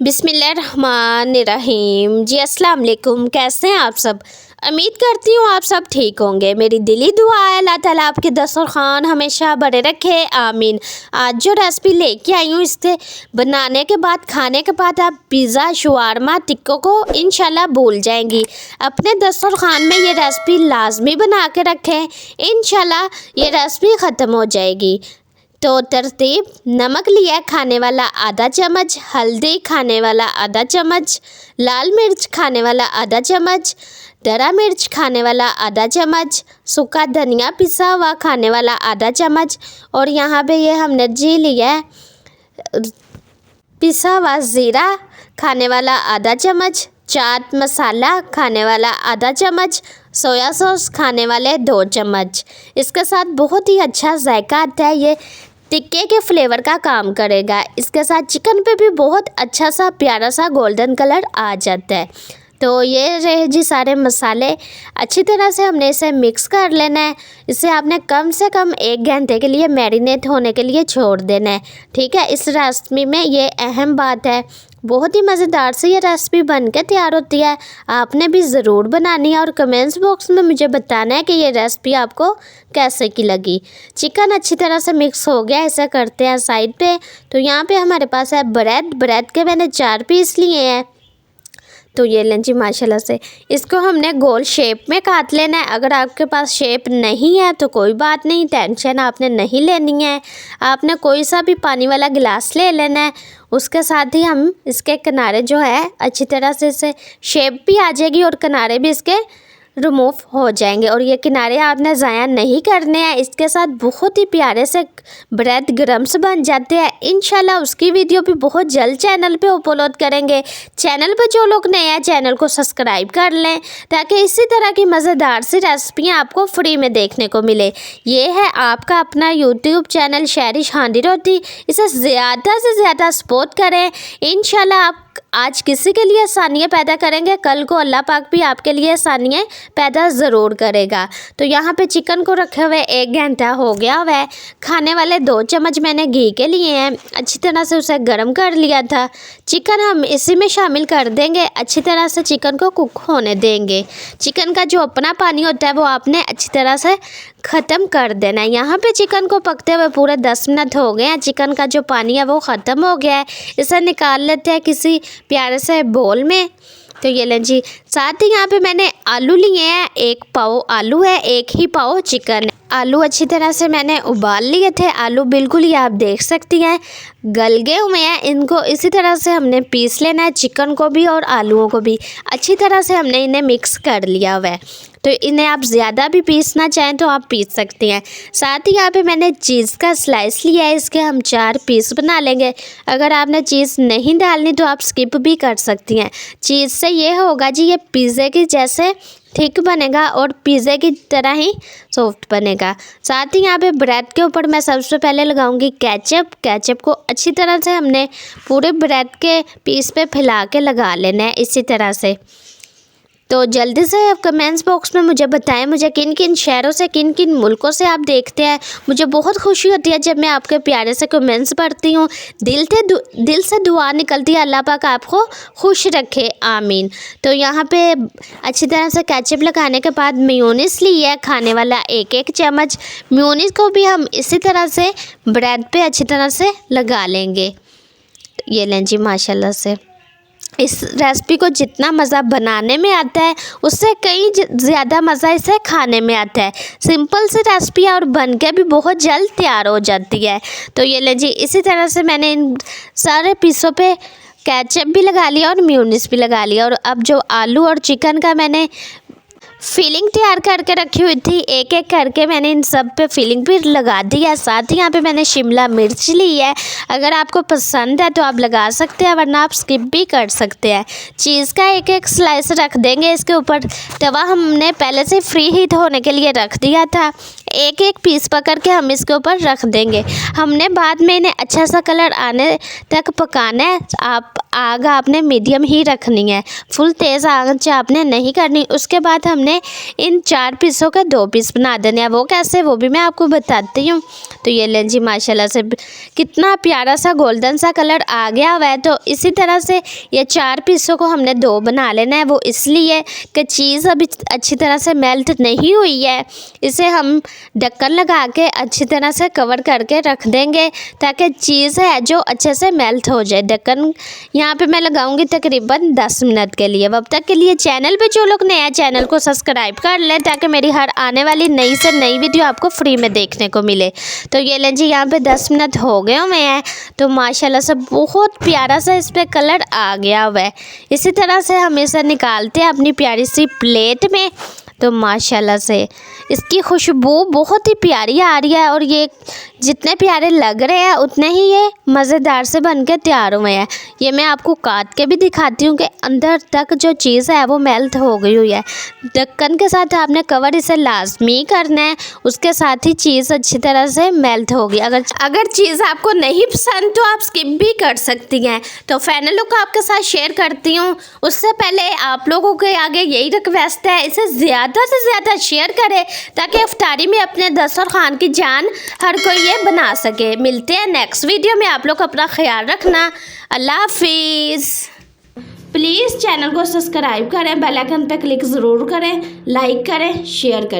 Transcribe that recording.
बिस्मिल्लाहिर्रहमानिर्रहीम। जी अस्सलाम वालेकुम। कैसे हैं आप सब? उम्मीद करती हूँ आप सब ठीक होंगे। मेरी दिली दुआ है अल्लाह ताला आपके दस्तरखान हमेशा बड़े रखे, आमीन। आज जो रेसिपी लेके आई हूँ, इसके बनाने के बाद, खाने के बाद आप पिज़्ज़ा, शवारमा, टिक्कों को इंशाल्लाह भूल जाएंगी। अपने दस्तरखान में ये रेसिपी लाजमी बना के रखें, इंशाल्लाह ये रेसिपी ख़त्म हो जाएगी। तो तरतीब: नमक लिया खाने वाला आधा चम्मच, हल्दी खाने वाला आधा चम्मच, लाल मिर्च खाने वाला आधा चम्मच, दरा मिर्च खाने वाला आधा चम्मच, सूखा धनिया पिसा हुआ खाने वाला आधा चम्मच, और यहाँ पे ये हमने जी लिया है पिसा हुआ ज़ीरा खाने वाला आधा चम्मच, चाट मसाला खाने वाला आधा चम्मच, सोया सॉस खाने वाले 2 चम्मच। इसके साथ बहुत ही अच्छा जायका आता है, ये टिक्के के फ्लेवर का काम करेगा। इसके साथ चिकन पे भी बहुत अच्छा सा प्यारा सा गोल्डन कलर आ जाता है। तो ये रहे जी सारे मसाले। अच्छी तरह से हमने इसे मिक्स कर लेना है। इसे आपने कम से कम 1 घंटे के लिए मैरिनेट होने के लिए छोड़ देना है, ठीक है। इस रेसिपी में ये अहम बात है। बहुत ही मज़ेदार से ये रेसिपी बन के तैयार होती है। आपने भी ज़रूर बनानी है और कमेंट्स बॉक्स में मुझे बताना है कि ये रेसिपी आपको कैसे की लगी। चिकन अच्छी तरह से मिक्स हो गया, ऐसा करते हैं साइड पे। तो यहाँ पे हमारे पास है ब्रेड के मैंने 4 पीस लिए हैं। तो ये लें जी माशाल्लाह से, इसको हमने गोल शेप में काट लेना है। अगर आपके पास शेप नहीं है तो कोई बात नहीं, टेंशन आपने नहीं लेनी है। आपने कोई सा भी पानी वाला गिलास ले लेना है। उसके साथ ही हम इसके किनारे जो है अच्छी तरह से इसे शेप भी आ जाएगी और किनारे भी इसके रिमूव हो जाएंगे। और ये किनारे आपने ज़ाया नहीं करने हैं। इसके साथ बहुत ही प्यारे से ब्रेड क्रम्स बन जाते हैं। इंशाल्लाह उसकी वीडियो भी बहुत जल्द चैनल पे अपलोड करेंगे। चैनल पे जो लोग नए हैं चैनल को सब्सक्राइब कर लें, ताकि इसी तरह की मज़ेदार सी रेसिपियाँ आपको फ्री में देखने को मिले। ये है आपका अपना यूट्यूब चैनल शहरिश हांडी रोटी। इसे ज़्यादा से ज़्यादा सपोर्ट करें। इंशाल्लाह आप आज किसी के लिए आसानियाँ पैदा करेंगे, कल को अल्लाह पाक भी आपके लिए आसानियाँ पैदा ज़रूर करेगा। तो यहाँ पे चिकन को रखे हुए 1 घंटा हो गया हुआ है। खाने वाले 2 चम्मच मैंने घी के लिए हैं। अच्छी तरह से उसे गर्म कर लिया था। चिकन हम इसी में शामिल कर देंगे। अच्छी तरह से चिकन को कुक होने देंगे। चिकन का जो अपना पानी होता है वो आपने अच्छी तरह से ख़त्म कर देना है। यहाँ पे चिकन को पकते हुए पूरे 10 मिनट हो गए हैं। चिकन का जो पानी है वो ख़त्म हो गया है। इसे निकाल लेते हैं किसी प्यारे से बोल में। तो ये लें जी, साथ ही यहाँ पे मैंने आलू लिए हैं। 1 पाव आलू है, 1 ही पाव चिकन। आलू अच्छी तरह से मैंने उबाल लिए थे। आलू बिल्कुल ही आप देख सकती हैं गल गए हुए हैं। इनको इसी तरह से हमने पीस लेना है, चिकन को भी और आलूओं को भी। अच्छी तरह से हमने इन्हें मिक्स कर लिया हुआ है। तो इन्हें आप ज़्यादा भी पीसना चाहें तो आप पीस सकती हैं। साथ ही यहाँ पे मैंने चीज़ का स्लाइस लिया है। इसके हम 4 पीस बना लेंगे। अगर आपने चीज़ नहीं डालनी तो आप स्किप भी कर सकती हैं। चीज़ से ये होगा जी, ये पिज़्ज़े की जैसे थिक बनेगा और पिज़्ज़े की तरह ही सॉफ्ट बनेगा। साथ ही यहाँ पे ब्रेड के ऊपर मैं सबसे पहले लगाऊंगी केचप। केचप को अच्छी तरह से हमने पूरे ब्रेड के पीस पे फैला के लगा लेना है इसी तरह से। तो जल्दी से आप कमेंट्स बॉक्स में मुझे बताएं, मुझे किन किन शहरों से, किन किन मुल्कों से आप देखते हैं। मुझे बहुत खुशी होती है जब मैं आपके प्यारे से कमेंट्स पढ़ती हूँ। दिल से दुआ निकलती है, अल्लाह पाक आपको खुश रखे, आमीन। तो यहाँ पे अच्छी तरह से केचप लगाने के बाद मेयोनीज ली है खाने वाला 1 चम्मच। मेयोनीज को भी हम इसी तरह से ब्रेड पे अच्छी तरह से लगा लेंगे। ये लें जी माशाल्लाह से। इस रेसिपी को जितना मज़ा बनाने में आता है उससे कई ज़्यादा मज़ा इसे खाने में आता है। सिंपल सी रेसिपी है और बन के भी बहुत जल्द तैयार हो जाती है। तो ये ले जी, इसी तरह से मैंने इन सारे पीसों पे केचप भी लगा लिया और मेयोनीज भी लगा लिया। और अब जो आलू और चिकन का मैंने फिलिंग तैयार करके रखी हुई थी, एक एक करके मैंने इन सब पे फिलिंग भी लगा दी है। साथ ही यहाँ पे मैंने शिमला मिर्च ली है। अगर आपको पसंद है तो आप लगा सकते हैं, वरना आप स्किप भी कर सकते हैं। चीज़ का 1 स्लाइस रख देंगे इसके ऊपर। तवा हमने पहले से फ्री हीट होने के लिए रख दिया था। एक एक पीस पकड़ के हम इसके ऊपर रख देंगे। हमने बाद में इन्हें अच्छा सा कलर आने तक पकाना है। आग आपने मीडियम ही रखनी है, फुल तेज़ आंच आपने नहीं करनी। उसके बाद हमने इन 4 पीसों के 2 पीस बना देने हैं। वो कैसे, वो भी मैं आपको बताती हूँ। तो ये लें जी, माशाल्लाह से कितना प्यारा सा गोल्डन सा कलर आ गया हुआ है। तो इसी तरह से ये 4 पीसों को हमने 2 बना लेना है। वो इसलिए कि चीज़ अभी अच्छी तरह से मेल्ट नहीं हुई है। इसे हम ढक्कन लगा के अच्छी तरह से कवर करके रख देंगे ताकि चीज़ है जो अच्छे से मेल्ट हो जाए। ढक्कन यहाँ पे मैं लगाऊंगी तकरीबन 10 मिनट के लिए। अब तक के लिए चैनल पे जो लोग नए हैं चैनल को सब्सक्राइब कर लें ताकि मेरी हर आने वाली नई से नई वीडियो आपको फ्री में देखने को मिले। तो ये लें जी, यहाँ पे 10 मिनट हो गए हुए हैं। तो माशाल्लाह से बहुत प्यारा सा इस पर कलर आ गया हुआ है। इसी तरह से हम इसे निकालते हैं अपनी प्यारी सी प्लेट में। तो माशाल्लाह से इसकी खुशबू बहुत ही प्यारी आ रही है और ये जितने प्यारे लग रहे हैं उतने ही ये मज़ेदार से बन के तैयार हुए हैं। ये मैं आपको काट के भी दिखाती हूँ कि अंदर तक जो चीज़ है वो मेल्ट हो गई हुई है। ढक्कन के साथ आपने कवर इसे लाजमी करना है, उसके साथ ही चीज़ अच्छी तरह से मेल्ट होगी। अगर चीज़ आपको नहीं पसंद तो आप स्किप भी कर सकती हैं। तो फाइनल लुक आपके साथ शेयर करती हूँ। उससे पहले आप लोगों के आगे यही रिक्वेस्ट है, इसे ज़्यादा से ज़्यादा शेयर करें ताकि इफ्तारी में अपने दस्तरखान की जान हर कोई ये बना सके। मिलते हैं नेक्स्ट वीडियो में। आप लोग अपना ख्याल रखना। अल्लाह हाफिज़। प्लीज़ चैनल को सब्सक्राइब करें, बेल आइकन पर क्लिक ज़रूर करें, लाइक करें, शेयर करें।